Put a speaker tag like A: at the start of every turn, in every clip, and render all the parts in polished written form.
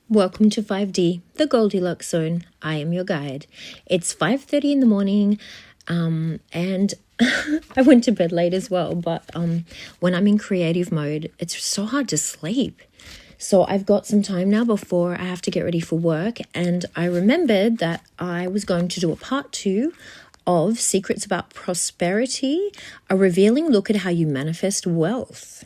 A: Welcome to 5D, the Goldilocks Zone. I am your guide. It's 5:30 in the morning, and I went to bed late as well, but when I'm in creative mode, it's so hard to sleep. So I've got some time now before I have to get ready for work, and I remembered that I was going to do a part 2 of Secrets About Prosperity, a revealing look at how you manifest wealth.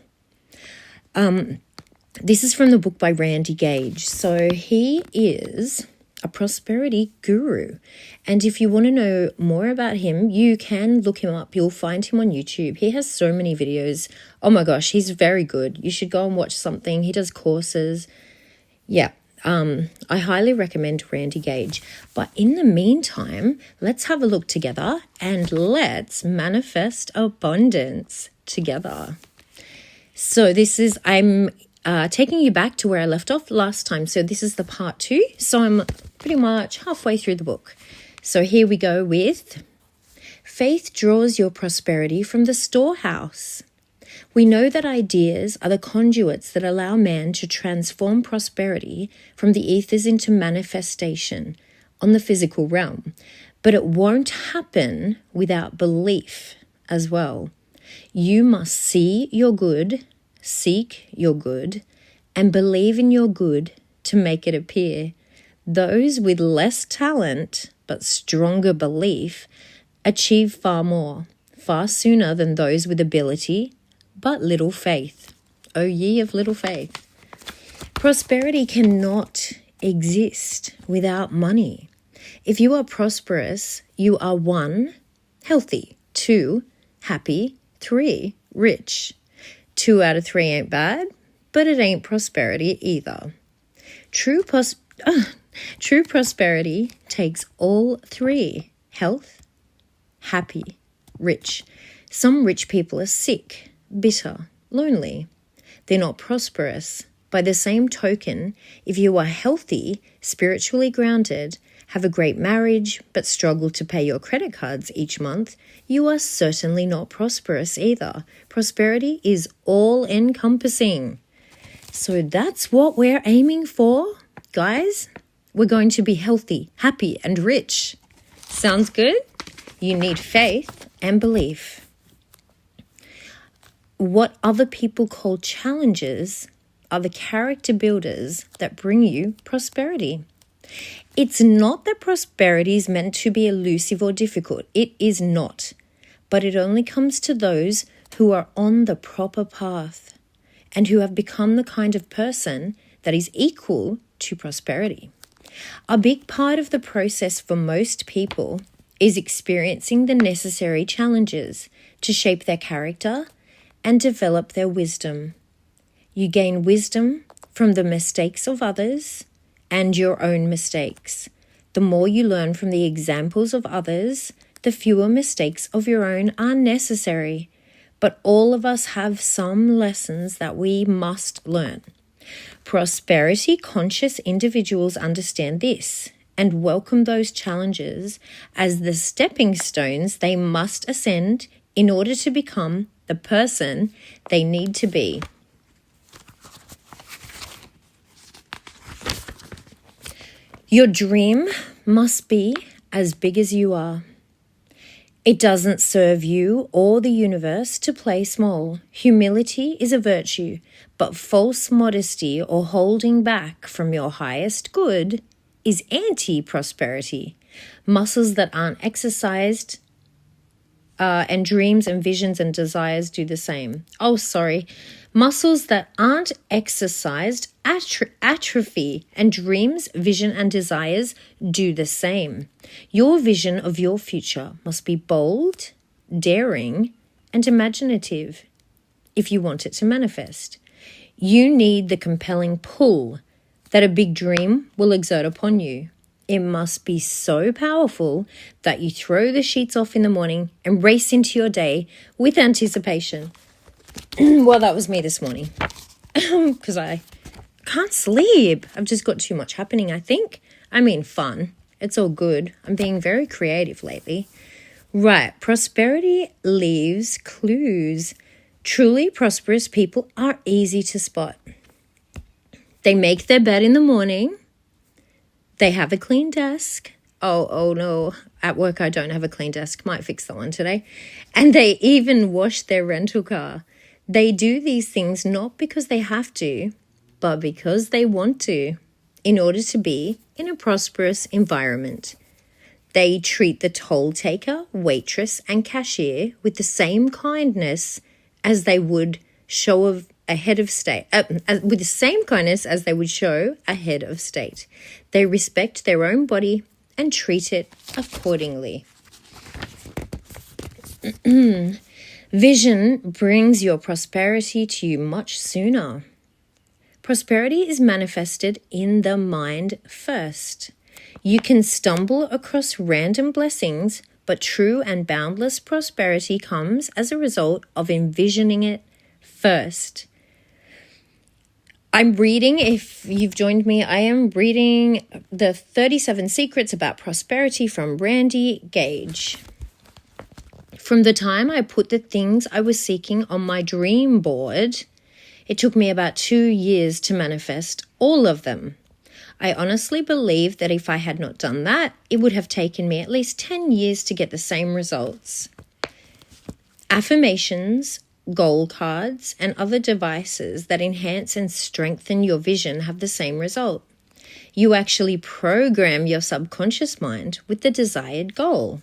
A: This is from the book by Randy Gage. So he is a prosperity guru. And if you want to know more about him, you can look him up. You'll find him on YouTube. He has so many videos. Oh my gosh, he's very good. You should go and watch something. He does courses. Yeah, I highly recommend Randy Gage. But in the meantime, let's have a look together and let's manifest abundance together. So I'm taking you back to where I left off last time. So this is the part 2. So I'm pretty much halfway through the book. So here we go with faith draws your prosperity from the storehouse. We know that ideas are the conduits that allow man to transform prosperity from the ethers into manifestation on the physical realm. But it won't happen without belief as well. You must see your good, seek your good, and believe in your good to make it appear. Those with less talent but stronger belief achieve far more, far sooner than those with ability but little faith. O ye of little faith. Prosperity cannot exist without money. If you are prosperous, you are 1, healthy, 2, happy, 3, rich. 2 out of 3 ain't bad, but it ain't prosperity either. True prosperity takes all 3, health, happy, rich. Some rich people are sick, bitter, lonely. They're not prosperous. By the same token, if you are healthy, spiritually grounded, have a great marriage, but struggle to pay your credit cards each month, you are certainly not prosperous either. Prosperity is all-encompassing. So that's what we're aiming for, guys. We're going to be healthy, happy, and rich. Sounds good? You need faith and belief. What other people call challenges are the character builders that bring you prosperity. It's not that prosperity is meant to be elusive or difficult. It is not. But it only comes to those who are on the proper path and who have become the kind of person that is equal to prosperity. A big part of the process for most people is experiencing the necessary challenges to shape their character and develop their wisdom. You gain wisdom from the mistakes of others and your own mistakes. The more you learn from the examples of others, the fewer mistakes of your own are necessary. But all of us have some lessons that we must learn. Prosperity-conscious individuals understand this and welcome those challenges as the stepping stones they must ascend in order to become the person they need to be. Your dream must be as big as you are. It doesn't serve you or the universe to play small. Humility is a virtue, but false modesty or holding back from your highest good is anti-prosperity. Muscles that aren't exercised and dreams and visions and desires do the same. Muscles that aren't exercised atrophy, and dreams, vision, and desires do the same. Your vision of your future must be bold, daring, and imaginative if you want it to manifest. You need the compelling pull that a big dream will exert upon you. It must be so powerful that you throw the sheets off in the morning and race into your day with anticipation. Well, that was me this morning because I can't sleep. I've just got too much happening, I think. I mean, fun. It's all good. I'm being very creative lately. Right. Prosperity leaves clues. Truly prosperous people are easy to spot. They make their bed in the morning. They have a clean desk. Oh no, at work I don't have a clean desk. Might fix that one today. And they even wash their rental car. They do these things not because they have to, but because they want to, in order to be in a prosperous environment. They treat the toll taker, waitress, and cashier with the same kindness as they would show a head of state, with the same kindness as they would show a head of state. They respect their own body and treat it accordingly. Vision brings your prosperity to you much sooner. Prosperity is manifested in the mind first. You can stumble across random blessings, but true and boundless prosperity comes as a result of envisioning it first. I'm reading, if you've joined me, I am reading the 37 Secrets About Prosperity from Randy Gage. From the time I put the things I was seeking on my dream board, it took me about 2 years to manifest all of them. I honestly believe that if I had not done that, it would have taken me at least 10 years to get the same results. Affirmations, goal cards, and other devices that enhance and strengthen your vision have the same result. You actually program your subconscious mind with the desired goal.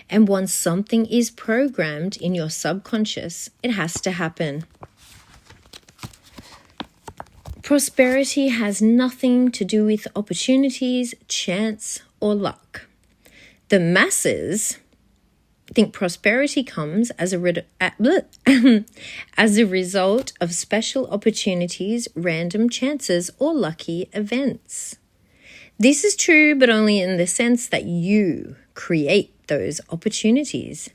A: And once something is programmed in your subconscious, it has to happen. Prosperity has nothing to do with opportunities, chance, or luck. The masses think prosperity comes as a result of special opportunities, random chances, or lucky events. This is true, but only in the sense that you create those opportunities.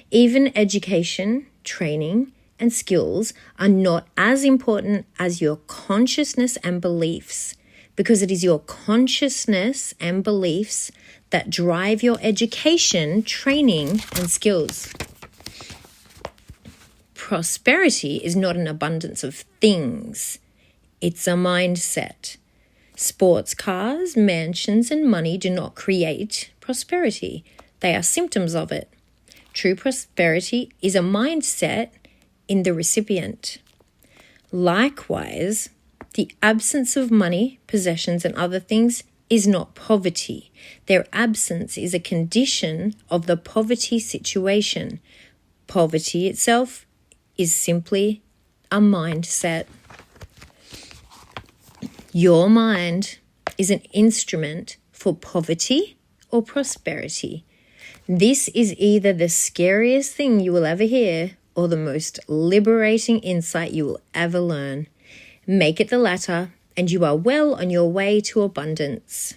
A: Even education, training, and skills are not as important as your consciousness and beliefs, because it is your consciousness and beliefs that drive your education, training, and skills. Prosperity is not an abundance of things. It's a mindset. Sports cars, mansions, and money do not create prosperity. They are symptoms of it. True prosperity is a mindset in the recipient. Likewise, the absence of money, possessions, and other things is not poverty. Their absence is a condition of the poverty situation. Poverty itself is simply a mindset. Your mind is an instrument for poverty or prosperity. This is either the scariest thing you will ever hear or the most liberating insight you will ever learn. Make it the latter, and you are well on your way to abundance.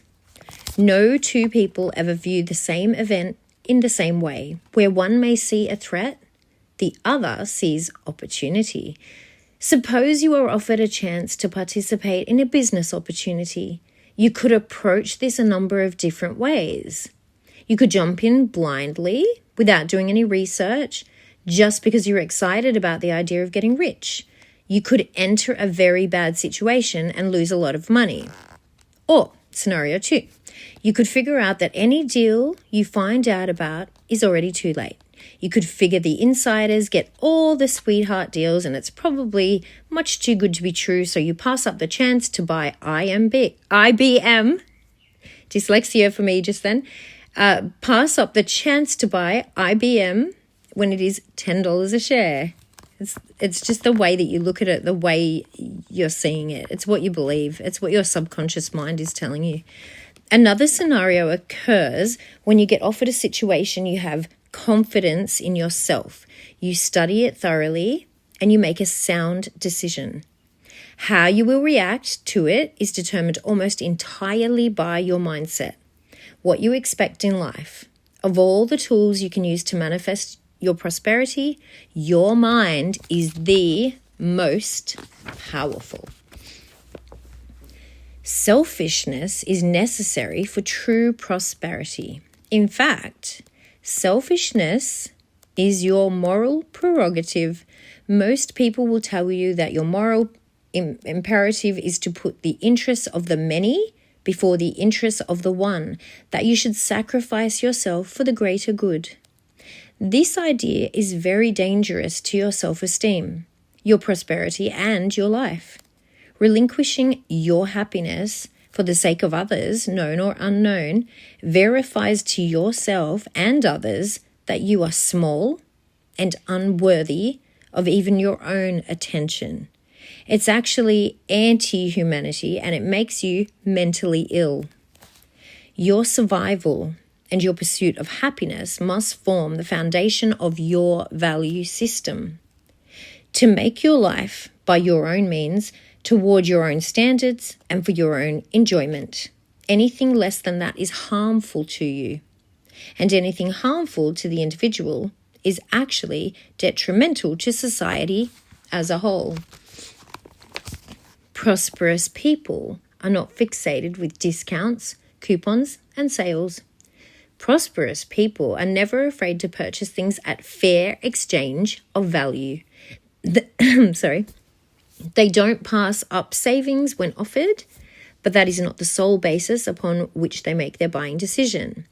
A: No two people ever view the same event in the same way. Where one may see a threat, the other sees opportunity. Suppose you are offered a chance to participate in a business opportunity. You could approach this a number of different ways. You could jump in blindly without doing any research, just because you're excited about the idea of getting rich. You could enter a very bad situation and lose a lot of money. Or, scenario 2, you could figure out that any deal you find out about is already too late. You could figure the insiders get all the sweetheart deals and it's probably much too good to be true, so you pass up the chance to buy IBM. Dyslexia for me just then. Pass up the chance to buy IBM when it is $10 a share. It's just the way that you look at it, the way you're seeing it. It's what you believe. It's what your subconscious mind is telling you. Another scenario occurs when you get offered a situation. You have confidence in yourself. You study it thoroughly and you make a sound decision. How you will react to it is determined almost entirely by your mindset. What you expect in life. Of all the tools you can use to manifest your prosperity, your mind is the most powerful. Selfishness is necessary for true prosperity. In fact, selfishness is your moral prerogative. Most people will tell you that your moral imperative is to put the interests of the many before the interests of the one, that you should sacrifice yourself for the greater good. This idea is very dangerous to your self-esteem, your prosperity, and your life. Relinquishing your happiness for the sake of others, known or unknown, verifies to yourself and others that you are small and unworthy of even your own attention. It's actually anti-humanity, and it makes you mentally ill. Your survival and your pursuit of happiness must form the foundation of your value system. To make your life by your own means, toward your own standards and for your own enjoyment. Anything less than that is harmful to you. And anything harmful to the individual is actually detrimental to society as a whole. Prosperous people are not fixated with discounts, coupons, and sales. Prosperous people are never afraid to purchase things at fair exchange of value. They don't pass up savings when offered, but that is not the sole basis upon which they make their buying decision.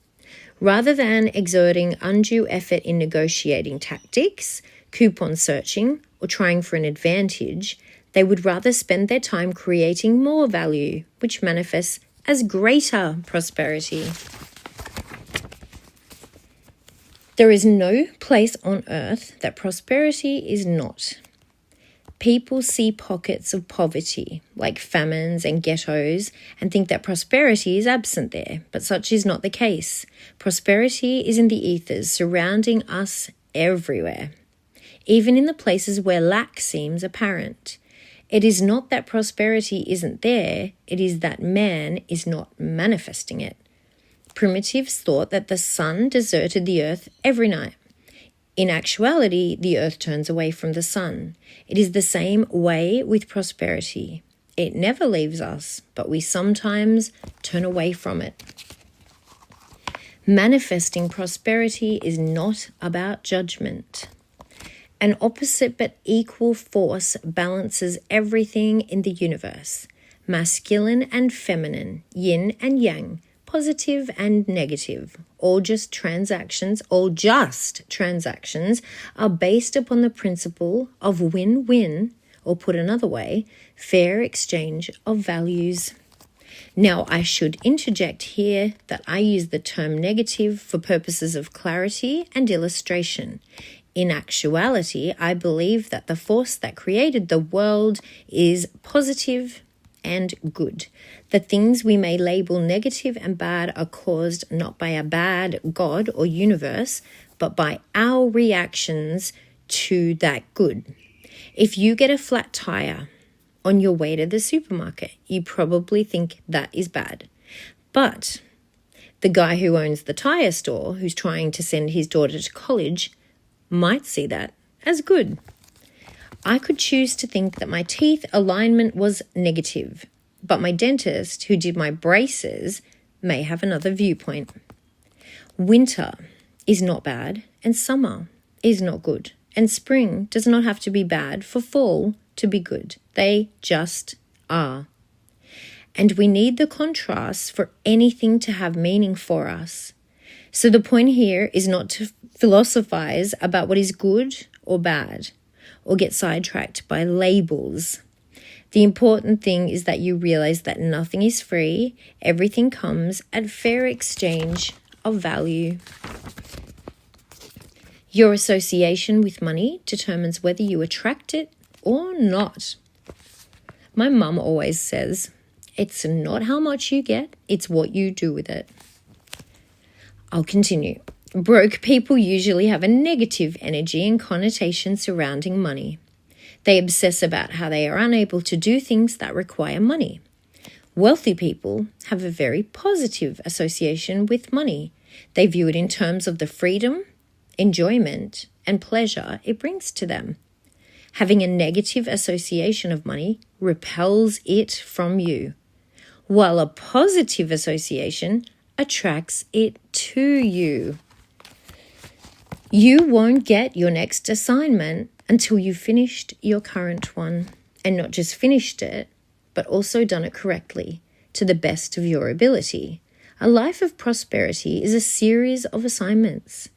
A: Rather than exerting undue effort in negotiating tactics, coupon searching, or trying for an advantage, they would rather spend their time creating more value, which manifests as greater prosperity. There is no place on earth that prosperity is not. People see pockets of poverty, like famines and ghettos, and think that prosperity is absent there, but such is not the case. Prosperity is in the ethers, surrounding us everywhere, even in the places where lack seems apparent. It is not that prosperity isn't there, it is that man is not manifesting it. Primitives thought that the sun deserted the earth every night. In actuality, the earth turns away from the sun. It is the same way with prosperity. It never leaves us, but we sometimes turn away from it. Manifesting prosperity is not about judgment. An opposite but equal force balances everything in the universe. Masculine and feminine, yin and yang, positive and negative, all just transactions are based upon the principle of win-win, or put another way, fair exchange of values. Now, I should interject here that I use the term negative for purposes of clarity and illustration. In actuality, I believe that the force that created the world is positive and good. The things we may label negative and bad are caused not by a bad God or universe, but by our reactions to that good. If you get a flat tire on your way to the supermarket, you probably think that is bad. But the guy who owns the tire store, who's trying to send his daughter to college, might see that as good. I could choose to think that my teeth alignment was negative, but my dentist, who did my braces, may have another viewpoint. Winter is not bad, and summer is not good, and spring does not have to be bad for fall to be good. They just are. And we need the contrast for anything to have meaning for us. So the point here is not to philosophize about what is good or bad, or get sidetracked by labels. The important thing is that you realize that nothing is free. Everything comes at fair exchange of value. Your association with money determines whether you attract it or not. My mum always says, it's not how much you get, it's what you do with it. I'll continue. Broke people usually have a negative energy and connotation surrounding money. They obsess about how they are unable to do things that require money. Wealthy people have a very positive association with money. They view it in terms of the freedom, enjoyment, and pleasure it brings to them. Having a negative association of money repels it from you, while a positive association attracts it to you. You won't get your next assignment until you've finished your current one. and not just finished it, but also done it correctly to the best of your ability. A life of prosperity is a series of assignments,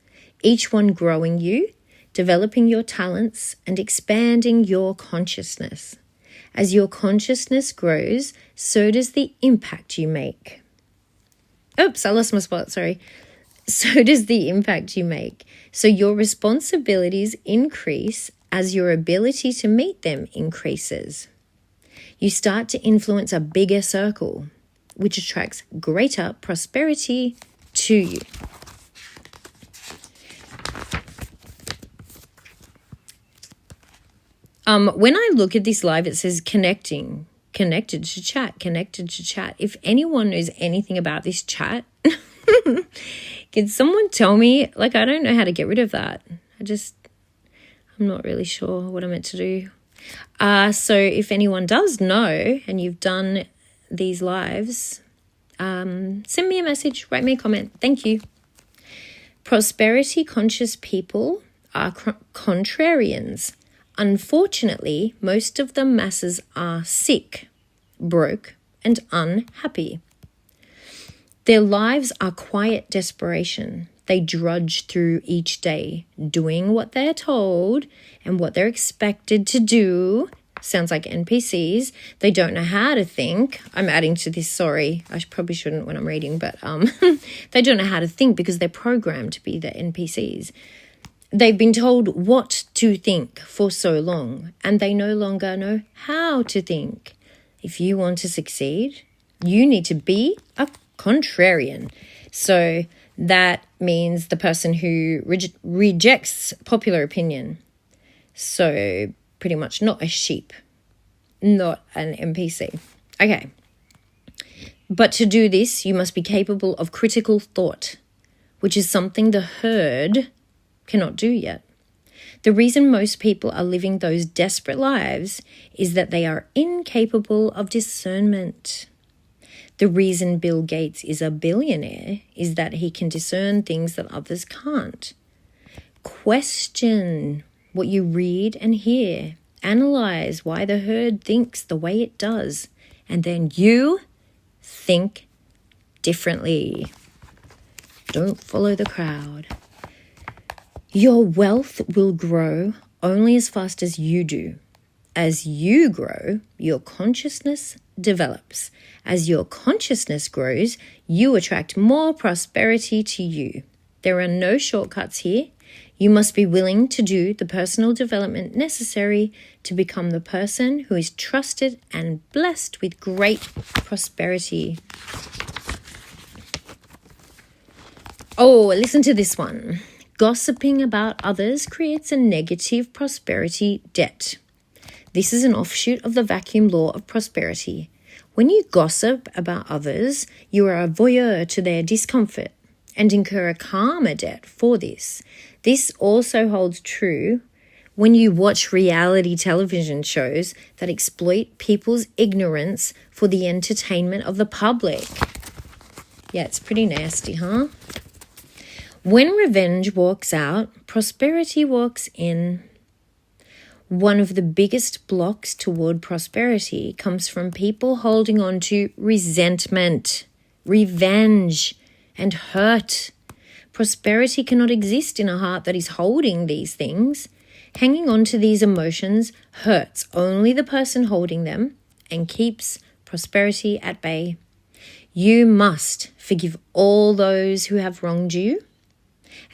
A: each one growing you, developing your talents, and expanding your consciousness. As your consciousness grows, so does the impact you make. Oops, I lost my spot, sorry. So does the impact you make. So your responsibilities increase as your ability to meet them increases. You start to influence a bigger circle, which attracts greater prosperity to you. When I look at this live, it says connected to chat. If anyone knows anything about this chat, can someone tell me? Like, I don't know how to get rid of that. I'm not really sure what I'm meant to do. So if anyone does know and you've done these lives, send me a message, write me a comment. Thank you. Prosperity conscious people are contrarians. Unfortunately, most of the masses are sick, broke, and unhappy. Their lives are quiet desperation. They drudge through each day, doing what they're told and what they're expected to do. Sounds like NPCs. They don't know how to think. I'm adding to this, sorry. I probably shouldn't when I'm reading, but they don't know how to think because they're programmed to be the NPCs. They've been told what to think for so long, and they no longer know how to think. If you want to succeed, you need to be a contrarian. So that means the person who rejects popular opinion. So pretty much not a sheep, not an NPC. Okay. But to do this, you must be capable of critical thought, which is something the herd cannot do yet. The reason most people are living those desperate lives is that they are incapable of discernment. The reason Bill Gates is a billionaire is that he can discern things that others can't. Question what you read and hear. Analyze why the herd thinks the way it does. And then you think differently. Don't follow the crowd. Your wealth will grow only as fast as you do. As you grow, your consciousness develops. As your consciousness grows, you attract more prosperity to you. There are no shortcuts here. You must be willing to do the personal development necessary to become the person who is trusted and blessed with great prosperity. Oh, listen to this one. Gossiping about others creates a negative prosperity debt. This is an offshoot of the vacuum law of prosperity. When you gossip about others, you are a voyeur to their discomfort and incur a karma debt for this. This also holds true when you watch reality television shows that exploit people's ignorance for the entertainment of the public. Yeah, it's pretty nasty, huh? When revenge walks out, prosperity walks in. One of the biggest blocks toward prosperity comes from people holding on to resentment, revenge, and hurt. Prosperity cannot exist in a heart that is holding these things. Hanging on to these emotions hurts only the person holding them and keeps prosperity at bay. You must forgive all those who have wronged you.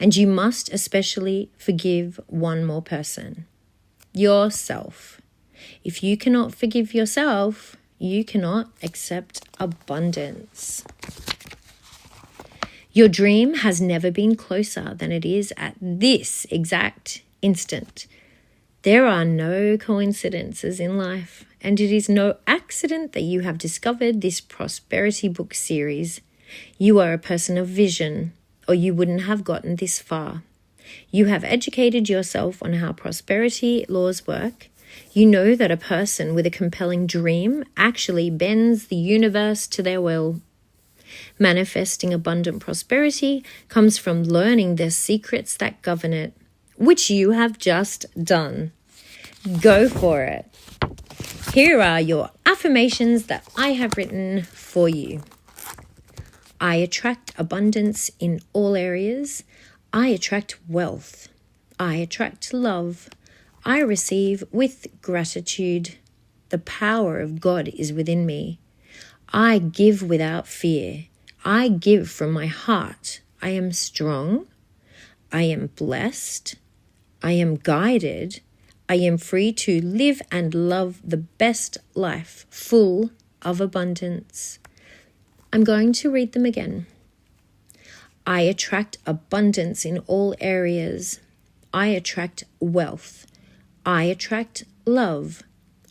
A: And you must especially forgive one more person, yourself. If you cannot forgive yourself, you cannot accept abundance. Your dream has never been closer than it is at this exact instant. There are no coincidences in life, and it is no accident that you have discovered this prosperity book series. You are a person of vision, or you wouldn't have gotten this far. You have educated yourself on how prosperity laws work. You know that a person with a compelling dream actually bends the universe to their will. Manifesting abundant prosperity comes from learning the secrets that govern it, which you have just done. Go for it. Here are your affirmations that I have written for you. I attract abundance in all areas. I attract wealth. I attract love. I receive with gratitude. The power of God is within me. I give without fear. I give from my heart. I am strong. I am blessed. I am guided. I am free to live and love the best life, full of abundance. I'm going to read them again. I attract abundance in all areas. I attract wealth. I attract love.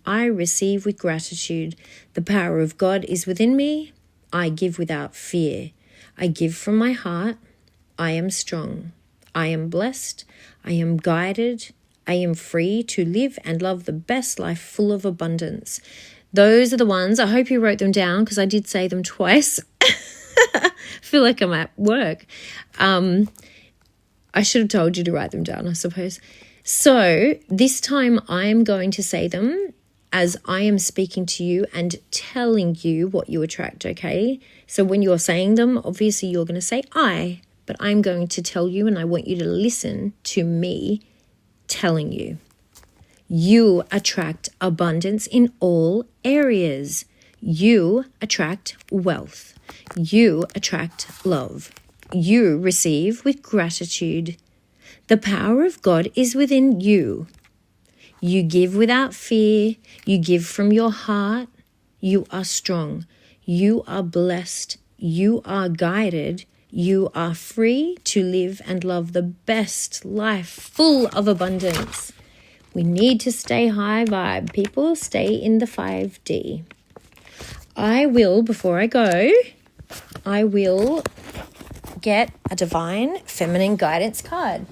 A: I receive with gratitude. The power of God is within me. I give without fear. I give from my heart. I am strong. I am blessed. I am guided. I am free to live and love the best life full of abundance. Those are the ones. I hope you wrote them down because I did say them twice. I feel like I'm at work. I should have told you to write them down, I suppose. So this time I'm going to say them as I am speaking to you and telling you what you attract, okay? So when you're saying them, obviously you're going to say I, but I'm going to tell you and I want you to listen to me telling you. You attract abundance in all areas. You attract wealth. You attract love. You receive with gratitude. The power of God is within you. You give without fear. You give from your heart. You are strong. You are blessed. You are guided. You are free to live and love the best life full of abundance. We need to stay high vibe. People, stay in the 5D. Before I go, I will get a divine feminine guidance card.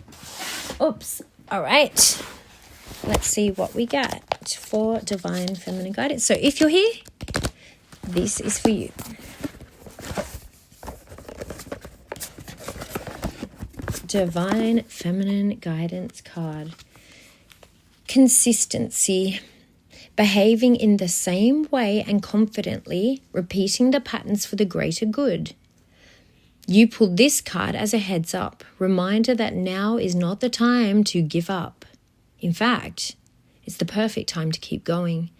A: Oops. All right. Let's see what we get for divine feminine guidance. So if you're here, this is for you. Divine feminine guidance card. Consistency. Behaving in the same way and confidently, repeating the patterns for the greater good. You pulled this card as a heads up, reminder that now is not the time to give up. In fact, it's the perfect time to keep going.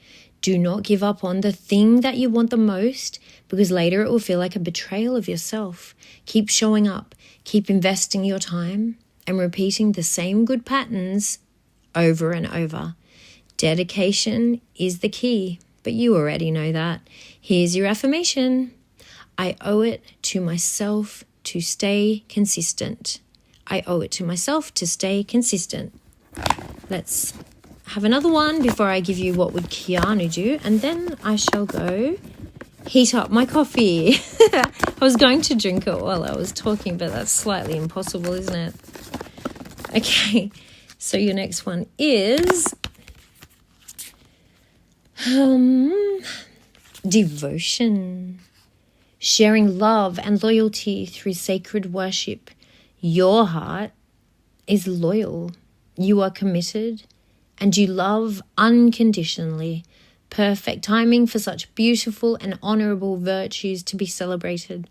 A: Do not give up on the thing that you want the most, because later it will feel like a betrayal of yourself. Keep showing up, keep investing your time, and repeating the same good patterns over and over. Dedication is the key, but you already know that. Here's your affirmation. I owe it to myself to stay consistent. I owe it to myself to stay consistent. Let's have another one before I give you what would Keanu do, and then I shall go heat up my coffee. I was going to drink it while I was talking, but that's slightly impossible, isn't it? Okay, so your next one is devotion. Sharing love and loyalty through sacred worship. Your heart is loyal. You are committed and you love unconditionally. Perfect timing for such beautiful and honorable virtues to be celebrated.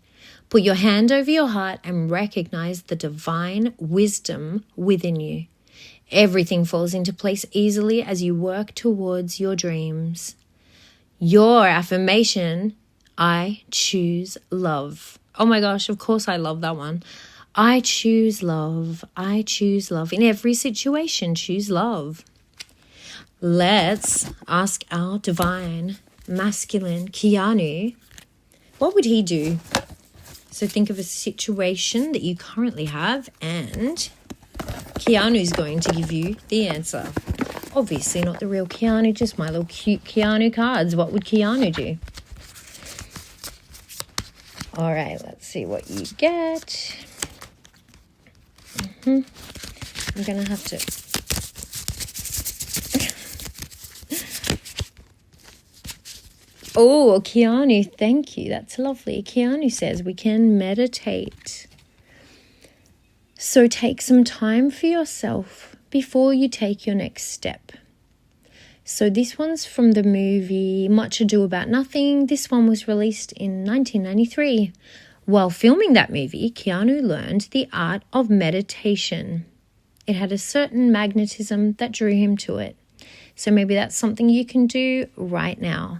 A: Put your hand over your heart and recognize the divine wisdom within you. Everything falls into place easily as you work towards your dreams. Your affirmation, I choose love. Oh my gosh, of course I love that one. I choose love. I choose love. In every situation, choose love. Let's ask our divine masculine Keanu, what would he do? So think of a situation that you currently have and Keanu's going to give you the answer. Obviously not the real Keanu, just my little cute Keanu cards. What would Keanu do? All right, let's see what you get. I'm going to have to... Oh, Keanu, thank you. That's lovely. Keanu says we can meditate. So take some time for yourself before you take your next step. So this one's from the movie Much Ado About Nothing. This one was released in 1993. While filming that movie, Keanu learned the art of meditation. It had a certain magnetism that drew him to it. So maybe that's something you can do right now.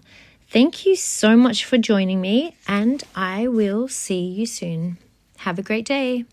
A: Thank you so much for joining me, and I will see you soon. Have a great day.